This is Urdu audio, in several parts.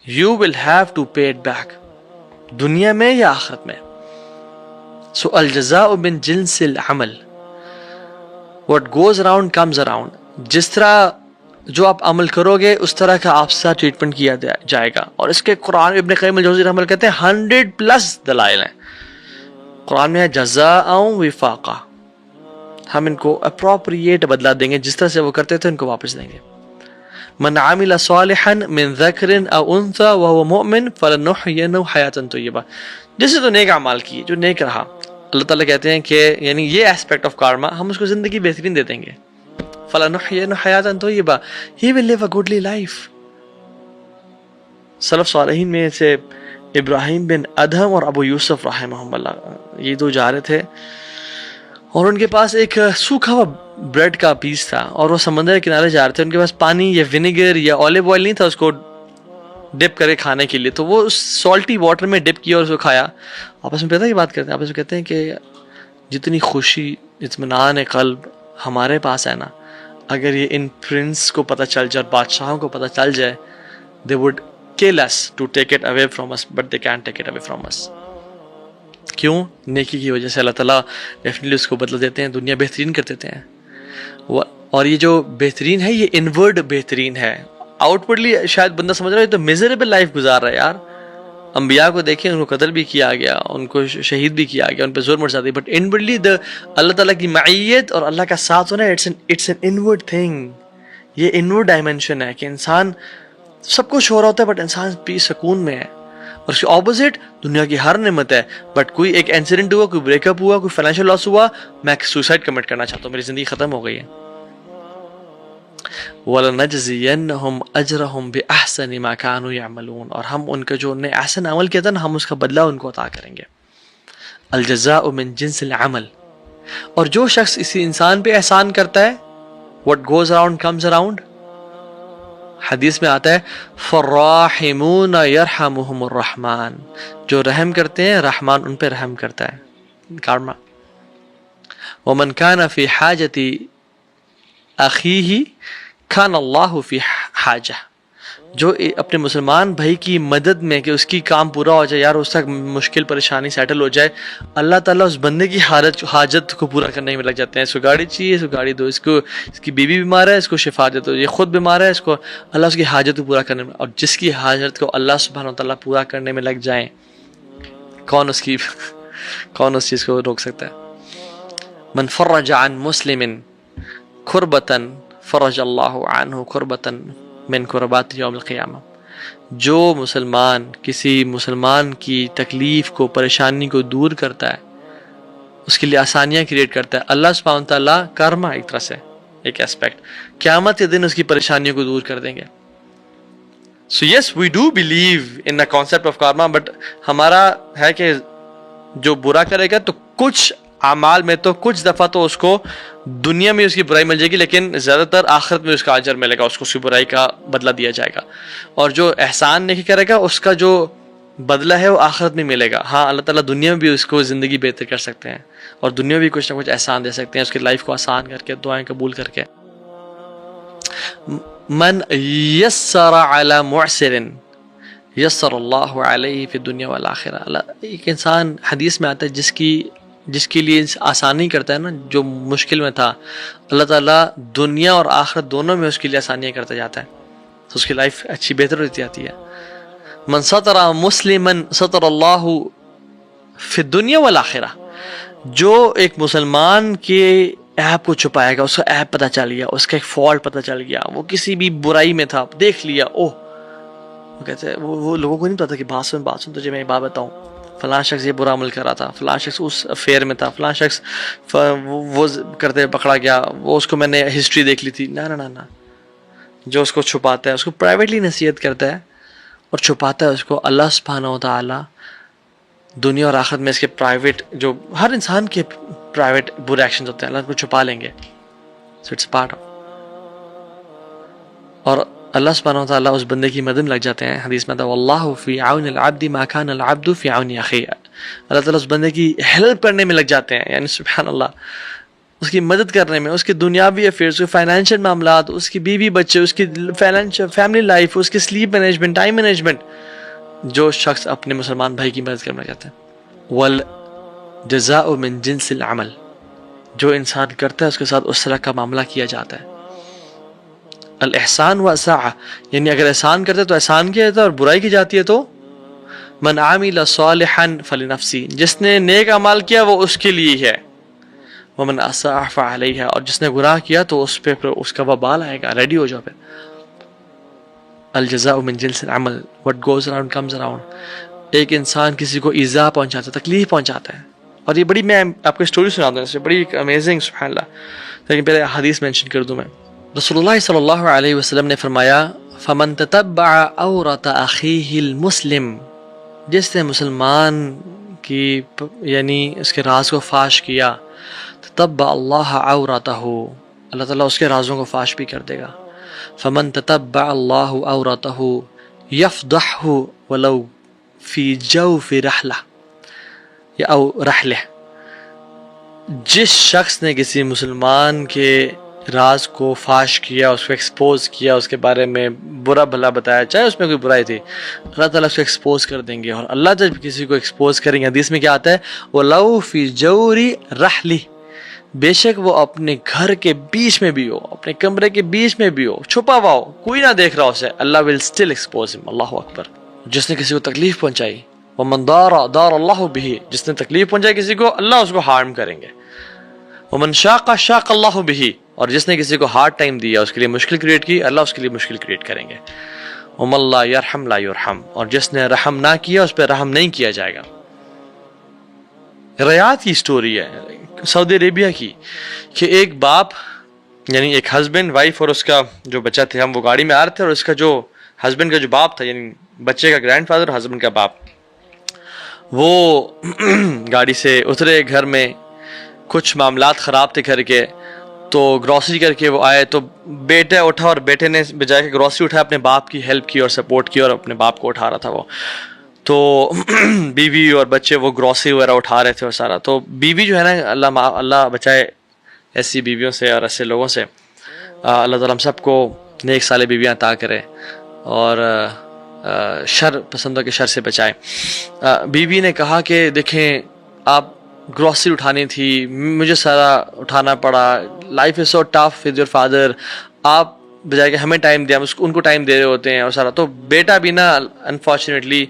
you will have to pay it back, دنیا میں یا آخرت میں. So الجزاء من جنس العمل, what goes around comes around. جس طرح جو آپ عمل کرو گے اس طرح کا آپ سے ٹریٹمنٹ کیا جائے گا. اور اس کے قرآن ابن قیم الجوزی رحمہ اللہ کہتے ہیں 100+ دلائل ہیں. قرآن میں ہے جزاء وفاقا, ہم ان کو اپروپریٹ بدلا دیں گے, جس طرح سے وہ کرتے تھے ان کو واپس دیں گے. من عمل صالحا من ذکر او انثى وهو مؤمن فلنحيينه حیاتا طیبہ, جیسے تو نیک اعمال کیے, جو نیک رہا. اللہ تعالیٰ کہتے ہیں کہ یعنی یہ ایسپیکٹ آف کارما ہم اس کو زندگی بہترین دے دیں گے. فلنحيينه حیاتا طیبہ, he will live a goodly life. سلف صالحین میں سے ابراہیم بن ادہم اور ابو یوسف رحمہم اللہ, یہ دو جا رہے تھے اور ان کے پاس ایک سوکھا ہوا بریڈ کا پیس تھا اور وہ سمندر کے کنارے جا رہے تھے. ان کے پاس پانی یا ونیگر یا اولیو آئل نہیں تھا اس کو ڈپ کرے کھانے کے لیے, تو وہ اس سالٹی واٹر میں ڈپ کیا اور اس کو کھایا. آپس میں پتہ یہ بات کرتے ہیں, آپس میں کہتے ہیں کہ جتنی خوشی اطمینان قلب ہمارے پاس ہے نا, اگر یہ ان پرنس کو پتہ چل جائے اور بادشاہوں کو پتہ چل جائے, they would kill us to take it away from us, but they can't take it away from us. کیوں؟ نیکی کی وجہ سے اللہ تعالیٰ ڈیفینیٹلی اس کو بدلا دیتے ہیں, دنیا بہترین کر دیتے ہیں. اور یہ جو بہترین ہے یہ انورڈ بہترین ہے. آؤٹ ورڈلی شاید بندہ سمجھ رہا ہے تو میزریبل لائف گزار رہا ہے یار. انبیاء کو دیکھیں, ان کو قتل بھی کیا گیا, ان کو شہید بھی کیا گیا, ان پہ ظلم مرتکب, بٹ انورڈلی اللہ تعالیٰ کی معیت اور اللہ کا ساتھ ہونا اٹس این انورڈ تھنگ. یہ انورڈ ڈائمینشن ہے کہ انسان سب کچھ ہو رہا ہوتا ہے بٹ انسان پیس سکون میں ہے. اور اس کے اپوزٹ دنیا کی ہر نعمت ہے بٹ کوئی ایک انسیڈنٹ ہوا, کوئی بریک اپ ہوا, کوئی فائنینشیل لاس ہوا, میں سوسائڈ کمٹ کرنا چاہتا ہوں, میری زندگی ختم ہو گئی ہے. وَلَنَجْزِيَنَّهُمْ أَجْرَهُمْ بِأَحْسَنِ مَا كَانُوا يَعْمَلُونَ, اور ہم ان کا جو انہیں احسن عمل کیا تھا نا, ہم اس کا بدلہ ان کو عطا کریں گے. الجزاء من جنس العمل, اور جو شخص اسی انسان پہ احسان کرتا ہے, what goes around comes around. حدیث میں آتا ہے فَالرَّاحِمُونَ يَرْحَمُهُمُ الرَّحْمَانِ, جو رحم کرتے ہیں رحمان ان پہ رحم کرتا ہے. کارما. وَمَنْ كَانَ فِي حَاجَةِ أَخِيهِ كَانَ اللَّهُ فِي حَاجَةِ, جو اپنے مسلمان بھائی کی مدد میں کہ اس کی کام پورا ہو جائے, یار اس تک مشکل پریشانی سیٹل ہو جائے, اللہ تعالیٰ اس بندے کی حاجت کو پورا کرنے میں لگ جاتے ہیں. اس کو گاڑی چاہیے, اس کو گاڑی دو, اس کی بیوی بیمار ہے, اس کو شفا دے دو, یہ خود بیمار ہے, اس کو اللہ اس کی حاجت کو پورا کرنے میں. اور جس کی حاجت کو اللہ سبحانہ وتعالیٰ پورا کرنے میں لگ جائیں, کون اس چیز کو روک سکتا ہے. من فرج عن مسلم کربتن فرج اللہ عنہ کربتن من کربات یوم القیامہ, جو مسلمان کسی مسلمان کی تکلیف کو, پریشانی کو دور کرتا ہے, اس کے لیے آسانیاں کریٹ کرتا ہے, اللہ سبحانہ تعالیٰ کارما ایک طرح سے ایک اسپیکٹ, قیامت کے دن اس کی پریشانیوں کو دور کر دیں گے. So yes, we do believe in the concept of karma, but ہمارا ہے کہ جو برا کرے گا تو کچھ اعمال میں تو کچھ دفعہ تو اس کو دنیا میں اس کی برائی مل جائے گی, لیکن زیادہ تر آخرت میں اس کا اجر ملے گا, اس کو اس کی برائی کا بدلہ دیا جائے گا. اور جو احسان نہیں کرے گا اس کا جو بدلہ ہے وہ آخرت میں ملے گا. ہاں اللہ تعالیٰ دنیا میں بھی اس کو زندگی بہتر کر سکتے ہیں اور دنیا میں بھی کچھ نہ کچھ احسان دے سکتے ہیں, اس کی لائف کو آسان کر کے, دعائیں قبول کر کے. من یسر علی معسر یسر اللہ علیہ فی الدنیا والآخرہ. ایک انسان حدیث میں آتا ہے جس کے لیے آسانی کرتا ہے نا, جو مشکل میں تھا, اللہ تعالیٰ دنیا اور آخرت دونوں میں اس کے لیے آسانیاں کرتا جاتا ہے, تو اس کی لائف اچھی بہتر ہوتی جاتی ہے. من ستر مسلما ستر اللہ فی الدنیا والآخرہ, جو ایک مسلمان کے ایپ کو چھپائے گا, اس کا ایپ پتہ چل گیا, اس کا ایک فالٹ پتہ چل گیا, وہ کسی بھی برائی میں تھا, دیکھ لیا, اوہ وہ کہتے ہیں وہ لوگوں کو نہیں پتا کہ بات سن تجھے میں بات بتاؤں, فلاں شخص یہ برا عمل کر رہا تھا, فلاں شخص اس افیئر میں تھا, فلاں شخص وہ کرتے پکڑا گیا, وہ اس کو میں نے ہسٹری دیکھ لی تھی. نہ جو اس کو چھپاتا ہے اس کو پرائیویٹلی نصیحت کرتا ہے اور چھپاتا ہے اس کو, اللہ سبحانہ و تعالیٰ دنیا اور آخرت میں اس کے پرائیویٹ, جو ہر انسان کے پرائیویٹ برے ایکشنز ہوتے ہیں, اللہ کو چھپا لیں گے. سو اٹس پارٹ آف, اور اللہ سبحانہ و تعالیٰ اس بندے کی مدد میں لگ جاتے ہیں. حدیث میں تھا واللہ فی عون العبد ما کان العبد فی عون اخیہ, اللہ تعالیٰ اس بندے کی ہیلپ کرنے میں لگ جاتے ہیں. یعنی سبحان اللہ, اس کی مدد کرنے میں، اس کے دنیاوی افیئرس، اس کے فائنینشیل معاملات، اس کی بیوی بچے، اس کی فیملی لائف، اس کی سلیپ مینجمنٹ، ٹائم مینجمنٹ، جو شخص اپنے مسلمان بھائی کی مدد کرنا چاہتے ہیں. والجزاء من جنس العمل، جو انسان کرتا ہے اس کے ساتھ اس طرح کا معاملہ کیا جاتا ہے. الاحسان واسعہ، یعنی اگر احسان کرتے تو احسان کیا جاتا ہے، اور برائی کی جاتی ہے تو من عامل صالحا فلنفسی، جس نے نیک اعمال کیا وہ اس کے لیے ہے. ومن اساء فعلیہا، اور جس نے گناہ کیا تو اس پہ اس کا وبال آئے گا. ریڈی ہو جاؤ پھر. الجزاء من جنس العمل، what goes around comes around. ایک انسان کسی کو ایذا پہنچاتا ہے، تکلیف پہنچاتا ہے. اور یہ بڑی، میں آپ کو اسٹوری سنا دوں، اس سے بڑی امیزنگ، سبحان اللہ. لیکن پہلے حدیث مینشن کر دوں میں. رسول اللہ صلی اللہ علیہ وسلم نے فرمایا فمن تتبع عورت اخیہ المسلم، جس نے مسلمان کی یعنی اس کے راز کو فاش کیا، تتبع اللہ عورتہ، اللہ تعالیٰ اس کے رازوں کو فاش بھی کر دے گا. فمن تتبع اللہ عورتہ یفضحہ ولو فی جوف رحلہ یا او رحلہ، جس شخص نے کسی مسلمان کے راز کو فاش کیا، اس کو ایکسپوز کیا، اس کے بارے میں برا بھلا بتایا، چاہے اس میں کوئی برائی تھی، اللہ تعالیٰ اس کو ایکسپوز کر دیں گے. اور اللہ جب کسی کو ایکسپوز کریں گے، حدیث میں کیا آتا ہے، وَلَوْ فِي جَوْرِ رَحْلِ، بے شک وہ اپنے گھر کے بیچ میں بھی ہو، اپنے کمرے کے بیچ میں بھی ہو، چھپا ہوا ہو، کوئی نہ دیکھ رہا اسے، اللہ will still expose him. اللہ اکبر. جس نے کسی کو تکلیف پہنچائی، وَمَنْ دَارَ اللَّهُ بِهِ، جس نے تکلیف پہنچائی کسی کو، اللہ اس کو ہارم کریں گے. وَمَنْ شَاقَ شَاقَ اللَّهُ بِهِ، اور جس نے کسی کو ہارڈ ٹائم دیا، اس کے لیے مشکل کریٹ کی، اللہ اس کے لیے مشکل کریٹ کریں گے. وَمَنْ لَا يَرْحَمْ لَا يُرْحَمْ، اور جس نے رحم نہ کیا اس پہ رحم نہیں کیا جائے گا. ریاض کی سٹوری ہے سعودی عربیہ کی، کہ ایک باپ یعنی ایک ہسبینڈ، وائف اور اس کا جو بچہ تھے، ہم وہ گاڑی میں آ رہے تھے، اور اس کا جو ہسبینڈ کا جو باپ تھا، یعنی بچے کا گرینڈ فادر، ہسبینڈ کا باپ، وہ گاڑی سے اترے. گھر میں کچھ معاملات خراب تھے گھر کے، تو گروسری کر کے وہ آئے، تو بیٹا اٹھا، اور بیٹے نے بجائے کہ گروسری اٹھایا، اپنے باپ کی ہیلپ کی اور سپورٹ کی، اور اپنے باپ کو اٹھا رہا تھا وہ. تو بیوی اور بچے وہ گروسری وغیرہ اٹھا رہے تھے اور سارا. تو بیوی جو ہے نا، اللہ بچائے ایسی بیویوں سے اور ایسے لوگوں سے. اللہ تعالیٰ ہم سب کو نیک صالح بیویاں عطا کرے اور شر پسندوں کے شر سے بچائے. بیوی نے کہا کہ دیکھیں، آپ گروسری اٹھانی تھی، مجھے سارا اٹھانا پڑا، life is so tough with your father, آپ بجائے کہ ہمیں ٹائم دیا، ان کو ٹائم دے رہے ہوتے ہیں اور سارا. تو بیٹا بھی نا انفارچونیٹلی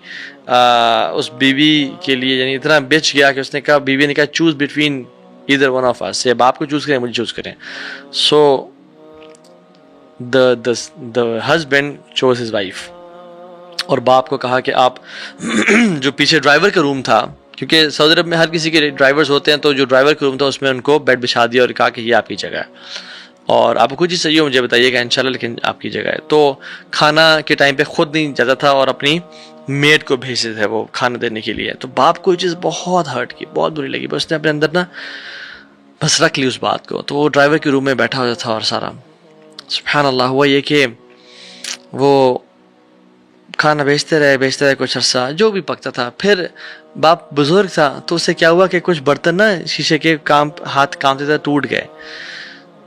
اس بیوی کے لیے یعنی اتنا بچ گیا کہ اس نے کہا، بیوی نے کہا choose between either one of us, یا باپ کو چوز کریں مجھے چوز کریں. سو the husband chose his wife، اور باپ کو کہا کہ آپ جو پیچھے ڈرائیور کا روم تھا، کیونکہ سعودی عرب میں ہر کسی کے ڈرائیورز ہوتے ہیں، تو جو ڈرائیور کا روم تھا اس میں ان کو بیڈ بچھا دیا اور کہا کہ یہ آپ کی جگہ ہے، اور آپ کو کچھ چیز چاہیے مجھے بتائیے گا انشاءاللہ، لیکن آپ کی جگہ ہے. تو کھانا کے ٹائم پہ خود نہیں جاتا تھا اور اپنی میڈ کو بھیجتے تھے وہ کھانا دینے کے لیے. تو باپ کو یہ چیز بہت ہرٹ کی، بہت بری لگی، بس نے اپنے اندر نا بس رکھ لی اس بات کو. تو وہ ڈرائیور کے روم میں بیٹھا ہوا تھا اور سارا. سبحان اللہ. ہوا یہ کہ وہ کھانا بھیجتے رہے کچھ عرصہ، جو بھی پکتا تھا. پھر باپ بزرگ تھا، تو اس سے کیا ہوا کہ کچھ برتن نا شیشے کے ہاتھ کامتے تھے، ٹوٹ گئے.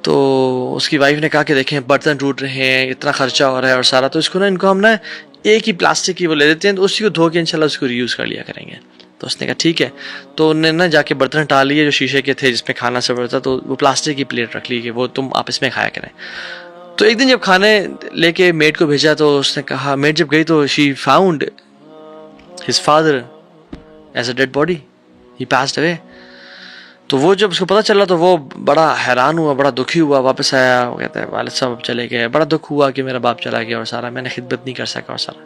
تو اس کی وائف نے کہا کہ دیکھیں برتن ٹوٹ رہے ہیں، اتنا خرچہ ہو رہا ہے اور سارا، تو اس کو نا ان کو ہم نا ایک ہی پلاسٹک کی وہ لے دیتے ہیں، تو اسی کو دھو کے انشاءاللہ اس کو ری یوز کر لیا کریں گے. تو اس نے کہا ٹھیک ہے. تو انہوں نے نا جا کے برتن ہٹا لیے جو شیشے کے تھے جس میں کھانا سرو تھا، تو وہ پلاسٹک کی پلیٹ رکھ لی کہ وہ تم آپ اس میں کھایا کریں. تو ایک دن جب کھانے لے کے میڈ کو بھیجا، تو اس نے کہا، میڈ جب گئی تو she found his father as a dead body, he passed away. تو وہ جب اس کو پتہ چلا تو وہ بڑا حیران ہوا، بڑا دکھی ہوا. واپس آیا، وہ کہتا ہے والد صاحب چلے گئے، بڑا دکھ ہوا کہ میرا باپ چلا گیا اور سارا، میں نے خدمت نہیں کر سکا اور سارا.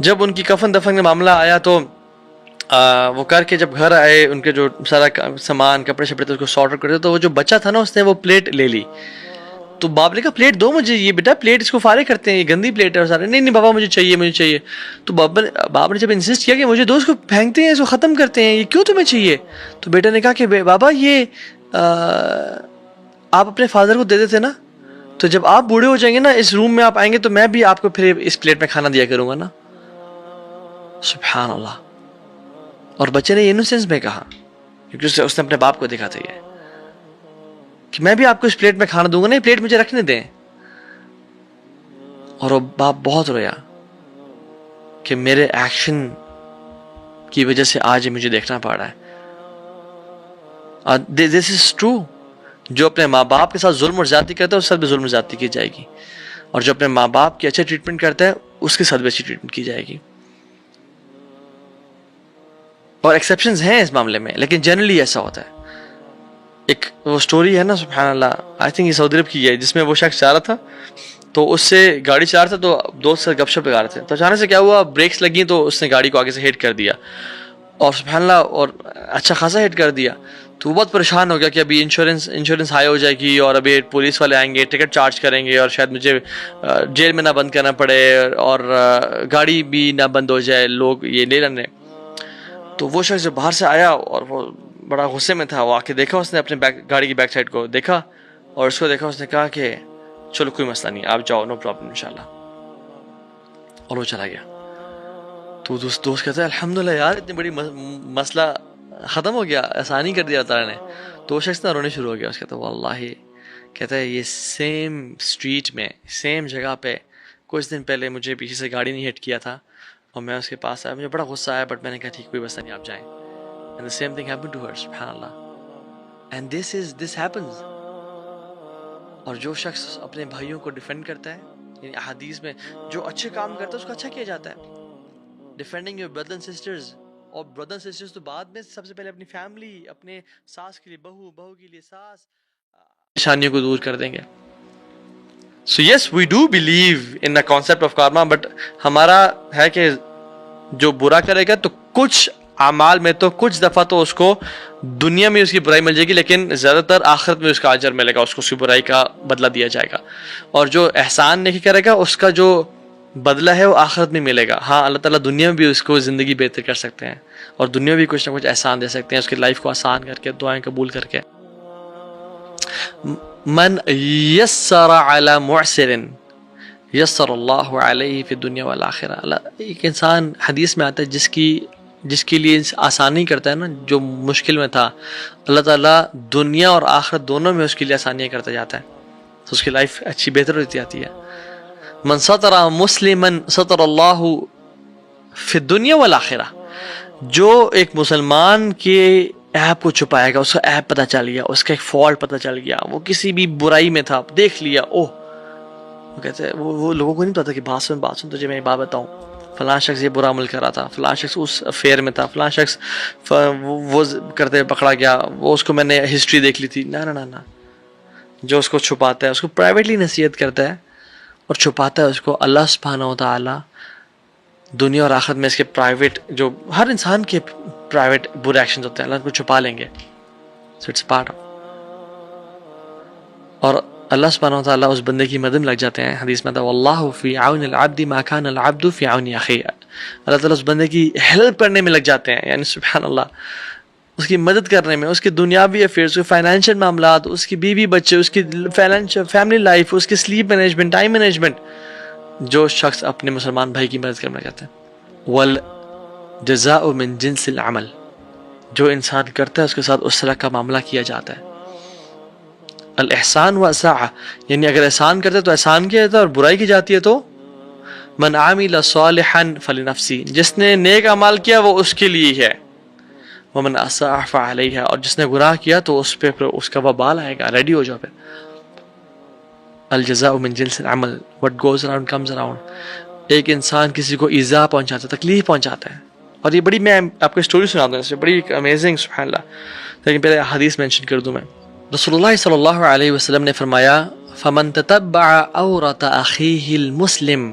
جب ان کی کفن دفن کا معاملہ آیا تو وہ کر کے جب گھر آئے، ان کے جو سارا سامان کپڑے شپڑے تھے اس کو سارٹ کرتے، تو وہ جو بچہ تھا نا اس نے وہ پلیٹ لے لی. تو باپ نے کہا پلیٹ دو مجھے، یہ بیٹا پلیٹ اس کو فارغ کرتے ہیں، یہ گندی پلیٹ ہے اور سارے. نہیں بابا مجھے چاہیے. تو باپ نے جب انسسٹ کیا کہ مجھے دو، اس کو پھینکتے ہیں، اس کو ختم کرتے ہیں، یہ کیوں تمہیں چاہیے؟ تو بیٹا نے کہا کہ بابا یہ آپ اپنے فادر کو دے دیتے نا، تو جب آپ بوڑھے ہو جائیں گے نا، اس روم میں آپ آئیں گے تو میں بھی آپ کو پھر اس پلیٹ میں کھانا دیا کروں گا نا. سبحان اللہ. اور بچے نے انوسینس میں کہا، کیونکہ اس نے اپنے باپ کو دیکھا تھا. یہ کہ میں بھی آپ کو اس پلیٹ میں کھانا دوں گا, نہیں پلیٹ مجھے رکھنے دیں. اور وہ باپ بہت رویا کہ میرے ایکشن کی وجہ سے آج مجھے دیکھنا پڑ رہا ہے. دس از ٹرو. جو اپنے ماں باپ کے ساتھ ظلم اور زیادتی کرتا ہے اس کے ساتھ بھی ظلم اور زیادتی کی جائے گی, اور جو اپنے ماں باپ کی اچھے ٹریٹمنٹ کرتا ہے اس کے ساتھ بھی اچھی ٹریٹمنٹ کی جائے گی. اور ایکسیپشنز ہیں اس معاملے میں, لیکن جنرلی ایسا ہوتا ہے. ایک وہ سٹوری ہے نا, سبحان اللہ, آئی تھنک یہ سعودی عرب کی ہے, جس میں وہ شخص جا رہا تھا تو اس سے گاڑی چلا رہا تھا, تو دوست سے گپ شپ لگا رہے تھے, تو اچانک سے کیا ہوا, بریکس لگی تو اس نے گاڑی کو آگے سے ہٹ کر دیا, اور سبحان اللہ, اور اچھا خاصا ہٹ کر دیا. تو وہ بہت پریشان ہو گیا کہ ابھی انشورنس ہائی ہو جائے گی, اور ابھی پولیس والے آئیں گے, ٹکٹ چارج کریں گے, اور شاید مجھے جیل میں نہ بند کرنا پڑے, اور گاڑی بھی نہ بند ہو جائے, لوگ یہ لے لینے. تو وہ شخص جو باہر سے آیا اور وہ بڑا غصے میں تھا, وہ آ کے دیکھا, اس نے اپنے گاڑی کی بیک سائڈ کو دیکھا, اور اس کو دیکھا, اس نے کہا کہ چلو کوئی مسئلہ نہیں, آپ جاؤ, نو پرابلم انشاءاللہ, اور وہ چلا گیا. تو دوست کہتا ہے الحمدللہ یار, اتنی بڑی مسئلہ ختم ہو گیا, آسانی کر دیا تعالیٰ نے. تو وہ شخص نہ رونے شروع ہو گیا. اس کہتا ہے واللہ, کہتا ہے یہ سیم اسٹریٹ میں, سیم جگہ پہ کچھ دن پہلے مجھے پیچھے سے گاڑی نہیں ہٹ کیا تھا, اور میں اس کے پاس آیا, مجھے بڑا غصہ آیا, بٹ میں نے کہا ٹھیک کوئی مسئلہ نہیں, آپ جائیں. And the same thing happened to her, سبحان اللہ. And this happens. اور جو شخص اپنے بھائیوں کو ڈیفینڈ کرتا ہے, یعنی احادیث میں جو اچھے کام کرتا ہے اس کو اچھا کیا جاتا ہے. Defending your brother and sisters, اور بردر اینڈ سسٹرز تو بعد میں, سب سے پہلے اپنی فیملی, اپنے ساس کے لیے بہو, بہو کے لیے ساس, پریشانیوں کو دور کر دیں گے. So yes, we do believe in the concept of karma, but ہمارا ہے کہ جو برا کرے گا تو کچھ اعمال میں تو کچھ دفعہ تو اس کو دنیا میں اس کی برائی مل جائے گی, لیکن زیادہ تر آخرت میں اس کا اجر ملے گا, اس کو اس کی برائی کا بدلہ دیا جائے گا. اور جو احسان نہیں کرے گا اس کا جو بدلہ ہے وہ آخرت میں ملے گا. ہاں, اللہ تعالیٰ دنیا میں بھی اس کو زندگی بہتر کر سکتے ہیں, اور دنیا میں بھی کچھ نہ کچھ احسان دے سکتے ہیں, اس کی لائف کو آسان کر کے, دعائیں قبول کر کے. من یسر علی معسر یسر اللہ علیہ فی الدنیا والآخرہ. ایک انسان, حدیث میں آتا ہے, جس کے لیے آسانی کرتا ہے نا, جو مشکل میں تھا, اللہ تعالیٰ دنیا اور آخرت دونوں میں اس کے لیے آسانیاں کرتا جاتا ہے, تو اس کی لائف اچھی بہتر ہوتی جاتی ہے. من ستر مسلما ستر اللہ فی الدنیا والآخرہ. جو ایک مسلمان کے ایپ کو چھپائے گا, اس کا ایپ پتہ چل گیا, اس کا ایک فالٹ پتہ چل گیا, وہ کسی بھی برائی میں تھا, دیکھ لیا, اوہ, وہ کہتے ہیں وہ لوگوں کو نہیں پتا کہ بات سن تجھے میں یہ بات بتاؤں, فلاں شخص یہ برا عمل کر رہا تھا, فلاں شخص اس افیئر میں تھا, فلاں شخص وہ کرتے پکڑا گیا, وہ اس کو میں نے ہسٹری دیکھ لی تھی. نہ, جو اس کو چھپاتا ہے اس کو پرائیویٹلی نصیحت کرتا ہے, اور چھپاتا ہے اس کو, اللہ سبحانہ و تعالیٰ دنیا اور آخرت میں اس کے پرائیویٹ, جو ہر انسان کے پرائیویٹ برے ایکشنز ہوتے ہیں, اللہ کو چھپا لیں گے. So it's part of. اور اللہ سبحانہ و تعالیٰ اس بندے کی مدد میں لگ جاتے ہیں. حدیث میں تھا واللہ فی عون العبد ما کان العبد فی عون اخیہ. اللہ تعالیٰ اس بندے کی ہیلپ کرنے میں لگ جاتے ہیں, یعنی سبحان اللہ, اس کی مدد کرنے میں, اس کے دنیاوی افیئرس, اس کے فائنینشیل معاملات, اس کی بیوی بچے, اس کی فیملی لائف, اس کی سلیپ مینجمنٹ, ٹائم مینجمنٹ. جو شخص اپنے مسلمان بھائی کی مدد کرنا چاہتے ہیں. والجزاء من جنس العمل. جو انسان کرتا ہے اس کے ساتھ اس طرح کا معاملہ کیا جاتا ہے. الاحسان واسع, یعنی اگر احسان کرتے تو احسان کیا جاتا ہے, اور برائی کی جاتی ہے تو من عامل صالحا فلنفسی. جس نے نیک اعمال کیا وہ اس کے لیے ہے. ومن اساء فعلیہا, اور جس نے گناہ کیا تو اس پہ اس کا وبال آئے گا, ریڈی ہو جاؤ پھر. الجزاء من جنس العمل, what goes around comes around. ایک انسان کسی کو ایذا پہنچاتا ہے, تکلیف پہنچاتا ہے, اور یہ بڑی, میں آپ کو اسٹوری سناتا ہوں, اس سے بڑی امیزنگ, سبحان اللہ, لیکن پہلے حدیث مینشن کر دوں میں. رسول اللہ صلی اللہ علیہ وسلم نے فرمایا فمن تتبع عورت اخیہ المسلم.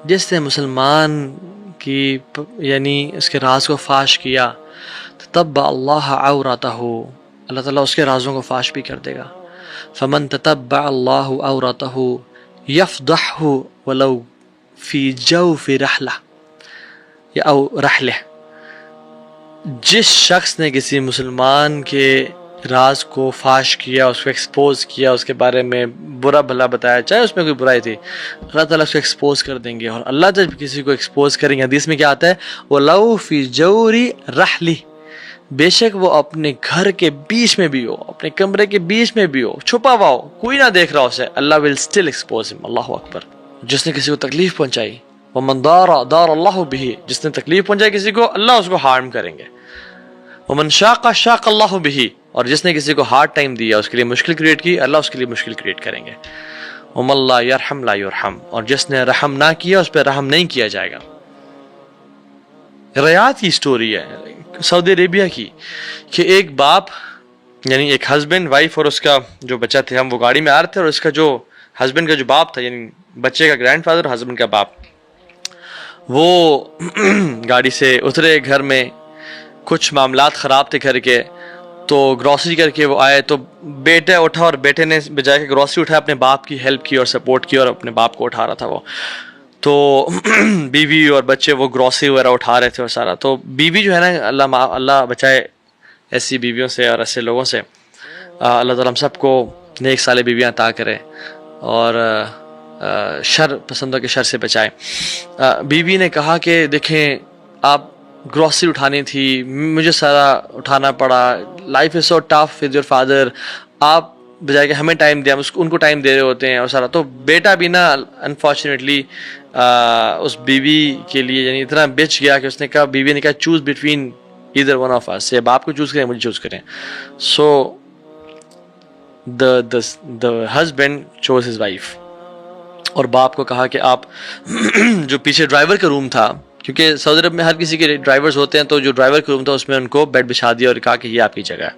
جس نے مسلمان کی یعنی اس کے راز کو فاش کیا, تتبع اللہ عورتہ, اللہ تعالیٰ اس کے رازوں کو فاش بھی کر دے گا. فمن تتبع اللہ عورتہ یفضحہ ولو فی جوف رحلہ یا او رحلہ. جس شخص نے کسی مسلمان کے راز کو فاش کیا, اس کو ایکسپوز کیا, اس کے بارے میں برا بھلا بتایا, چاہے اس میں کوئی برائی تھی, اللہ تعالیٰ اس کو ایکسپوز کر دیں گے. اور اللہ جب کسی کو ایکسپوز کریں گے, حدیث میں کیا آتا ہے, وَلَوْ فِي جَوْرِ رَحْلِ, بے شک وہ اپنے گھر کے بیچ میں بھی ہو, اپنے کمرے کے بیچ میں بھی ہو, چھپا ہوا ہو, کوئی نہ دیکھ رہا اسے, اللہ ول اسٹل ایکسپوز ہم. اللہ اکبر. جس نے کسی کو تکلیف پہنچائی, ومن دار دار اللہ بہ, جس نے تکلیف پہنچائی کسی کو, اللہ اس کو ہارم کریں گے. ومن شاق شاق اللہ بہ, اور جس نے کسی کو ہارڈ ٹائم دیا, اس کے لیے مشکل کریٹ کی, اللہ اس کے لیے مشکل کریٹ کریں گے. ومن لا یرحم لا یرحم, اور جس نے رحم نہ کیا اس پہ رحم نہیں کیا جائے گا. ریاض کی سٹوری ہے سعودی عربیہ کی, کہ ایک باپ یعنی ایک ہسبینڈ وائف اور اس کا جو بچہ تھے, ہم وہ گاڑی میں آ رہے تھے, اور اس کا جو ہسبینڈ کا جو باپ تھا, یعنی بچے کا گرینڈ فادر اور ہسبینڈ کا باپ, وہ گاڑی سے اترے, گھر میں کچھ معاملات خراب تھے گھر کے, تو گروسری کر کے وہ آئے, تو بیٹا اٹھا, اور بیٹے نے بجائے کہ گروسری اٹھایا اپنے باپ کی ہیلپ کی اور سپورٹ کی, اور اپنے باپ کو اٹھا رہا تھا وہ. تو بیوی اور بچے وہ گروسری وغیرہ اٹھا رہے تھے اور سارا. تو بیوی جو ہے نا, اللہ بچائے ایسی بیویوں سے اور ایسے لوگوں سے, اللہ تعالیٰ ہم سب کو نیک صالح بیویاں عطا کرے اور شر پسندوں کے شر سے بچائے. بیوی نے کہا کہ دیکھیں آپ گروسری اٹھانی تھی, مجھے سارا اٹھانا پڑا, life is so tough with your father, آپ بجائے کہ ہمیں ٹائم دیا ان کو ٹائم دے رہے ہوتے ہیں اور سارا. تو بیٹا بھی نا انفارچونیٹلی اس بیوی کے لیے یعنی اتنا بچ گیا کہ اس نے کہا, بیوی نے کہا choose between either one of us, یا باپ کو چوز کریں مجھے چوز کریں. سو the husband chose his wife, اور باپ کو کہا کہ آپ جو پیچھے ڈرائیور کا روم تھا, کیونکہ سعودی عرب میں ہر کسی کے ڈرائیورز ہوتے ہیں, تو جو ڈرائیور کا روم تھا اس میں ان کو بیڈ بچھا دیا اور کہا کہ یہ آپ کی جگہ ہے,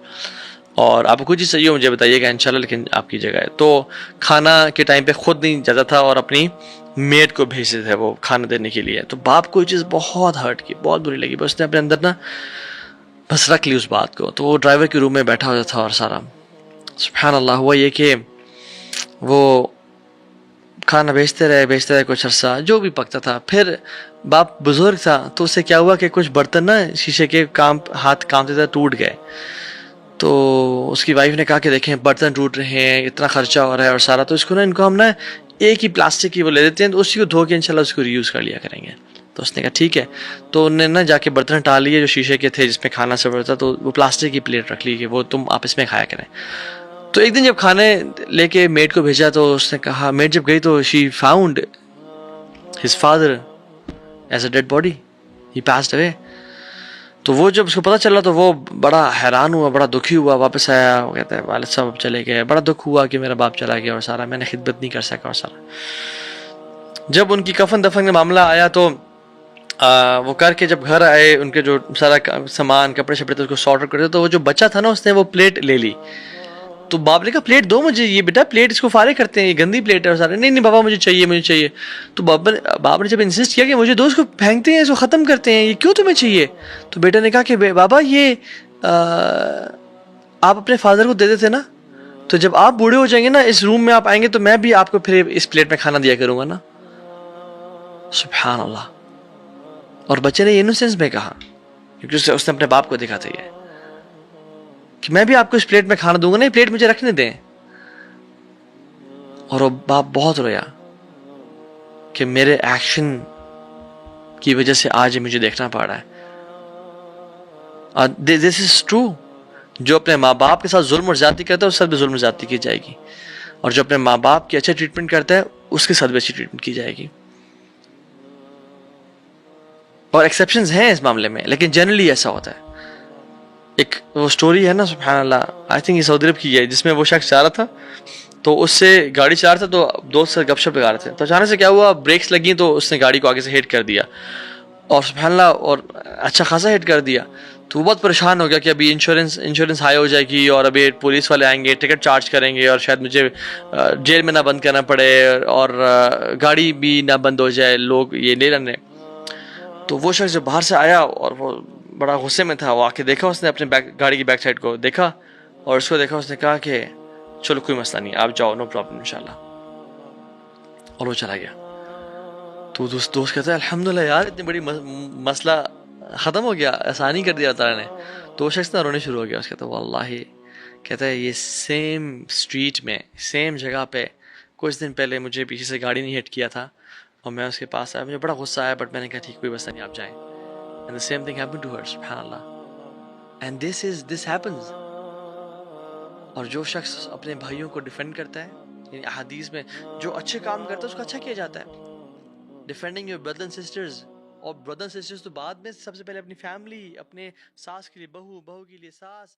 اور آپ کو کچھ چیز چاہیے ہو مجھے بتائیے گا انشاءاللہ, لیکن آپ کی جگہ ہے. تو کھانا کے ٹائم پہ خود نہیں جاتا تھا اور اپنی میڈ کو بھیجتے تھے وہ کھانا دینے کے لیے. تو باپ کو یہ چیز بہت ہرٹ کی, بہت بری لگی, بس اس نے اپنے اندر نا بس رکھ لی اس بات کو. تو وہ ڈرائیور کے روم میں بیٹھا ہوا تھا اور سارا سبحان اللہ. ہوا یہ کہ وہ کھانا بھیجتے رہے کچھ عرصہ, جو بھی پکتا تھا. پھر باپ بزرگ تھا, تو اس سے کیا ہوا کہ کچھ برتن نا شیشے کے ہاتھ کامتے تھے, ٹوٹ گئے. تو اس کی وائف نے کہا کہ دیکھیں برتن ٹوٹ رہے ہیں, اتنا خرچہ ہو رہا ہے اور سارا, تو اس کو نا ان کو ہم نا ایک ہی پلاسٹک کی وہ لے دیتے ہیں, تو اسی کو دھو کے انشاءاللہ اس کو ری یوز کر لیا کریں گے. تو اس نے کہا ٹھیک ہے. تو انہوں نے نا جا کے برتن ٹال لیے جو شیشے کے تھے جس میں کھانا سب رہتا, تو وہ پلاسٹک کی پلیٹ رکھ لی کہ وہ تم آپ اس میں کھایا کریں. تو ایک دن جب کھانے لے کے میڈ کو بھیجا, تو اس نے کہا, میڈ جب گئی تو she found his father as a dead body, he passed away. تو وہ جب اس کو پتہ چلا تو وہ بڑا حیران ہوا, بڑا دکھی ہوا, واپس آیا, وہ کہتا ہے والد صاحب چلے گئے, بڑا دکھ ہوا کہ میرا باپ چلا گیا اور سارا, میں نے خدمت نہیں کر سکا اور سارا. جب ان کی کفن دفن کا معاملہ آیا تو وہ کر کے جب گھر آئے, ان کے جو سارا سامان کپڑے شپڑے تھے اس کو سارٹ آؤٹ کرتے, تو وہ جو بچہ تھا نا اس نے وہ پلیٹ لے لی. تو باپ نے کہا پلیٹ دو مجھے, یہ بیٹا پلیٹ اس کو فارغ کرتے ہیں, یہ گندی پلیٹ ہے اور سارے. نہیں بابا مجھے چاہیے. تو باپ نے جب انسسٹ کیا کہ مجھے دو, اس کو پھینکتے ہیں, اس کو ختم کرتے ہیں, یہ کیوں تمہیں چاہیے؟ تو بیٹا نے کہا کہ بابا یہ آپ اپنے فادر کو دے دیتے نا, تو جب آپ بوڑھے ہو جائیں گے نا, اس روم میں آپ آئیں گے, تو میں بھی آپ کو پھر اس پلیٹ میں کھانا دیا کروں گا نا. سبحان اللہ. اور بچے نے انوسینس میں کہا, کیونکہ اس نے اپنے باپ کو دکھا تھا یہ کہ میں بھی آپ کو اس پلیٹ میں کھانا دوں گا نا, یہ پلیٹ مجھے رکھنے دیں. اور وہ باپ بہت رویا کہ میرے ایکشن کی وجہ سے آج مجھے دیکھنا پڑ رہا ہے. دس از ٹرو. جو اپنے ماں باپ کے ساتھ ظلم اور زیادتی کرتا ہے اس کے ساتھ بھی ظلم اور زیادتی کی جائے گی, اور جو اپنے ماں باپ کی اچھا ٹریٹمنٹ کرتا ہے اس کے ساتھ بھی اچھی ٹریٹمنٹ کی جائے گی. اور ایکسیپشنز ہیں اس معاملے میں, لیکن جنرلی ایسا ہوتا ہے. ایک وہ سٹوری ہے نا سبحان اللہ, آئی تھنک یہ سعودی عرب کی ہے, جس میں وہ شخص جا رہا تھا, تو اس سے گاڑی چلا رہا تھا, تو دوست سے گپ شپ لگا رہے تھے, تو اچانک سے کیا ہوا, بریکس لگی تو اس نے گاڑی کو آگے سے ہٹ کر دیا, اور سبحان اللہ, اور اچھا خاصا ہٹ کر دیا. تو وہ بہت پریشان ہو گیا کہ ابھی انشورنس ہائی ہو جائے گی, اور ابھی پولیس والے آئیں گے, ٹکٹ چارج کریں گے, اور شاید مجھے جیل میں نہ بند کرنا پڑے, اور گاڑی بھی نہ بند ہو جائے, لوگ یہ لے لینے. تو وہ شخص جو باہر سے آیا اور وہ بڑا غصے میں تھا, وہ آ کے دیکھا, اس نے اپنے گاڑی کی بیک سائڈ کو دیکھا, اور اس کو دیکھا, اس نے کہا کہ چلو کوئی مسئلہ نہیں, آپ جاؤ, نو پرابلم انشاءاللہ. اور وہ چلا گیا. تو دوست کہتا ہے الحمدللہ یار, اتنی بڑی مسئلہ ختم ہو گیا, آسانی کر دیا تعالیٰ نے. تو وہ شخص نہ رونے شروع ہو گیا. اس کہتا ہے واللہ, کہتا ہے یہ سیم اسٹریٹ میں سیم جگہ پہ کچھ دن پہلے مجھے پیچھے سے گاڑی نہیں ہٹ کیا تھا, اور میں اس کے پاس آیا, مجھے بڑا غصہ آیا, بٹ میں نے کہا ٹھیک کوئی مسئلہ نہیں, آپ جائیں. And the same thing happened to her, سبحان اللہ. And this happens. اور جو شخص اپنے بھائیوں کو ڈیفینڈ کرتا ہے، یعنی احادیث میں جو اچھے کام کرتا ہے اس کو اچھا کیا جاتا ہے. Defending your brother and sisters, اور بردر اینڈ سسٹرز تو بعد میں، سب سے پہلے اپنی فیملی، اپنے ساس کے لیے بہو، بہو کے لیے ساس.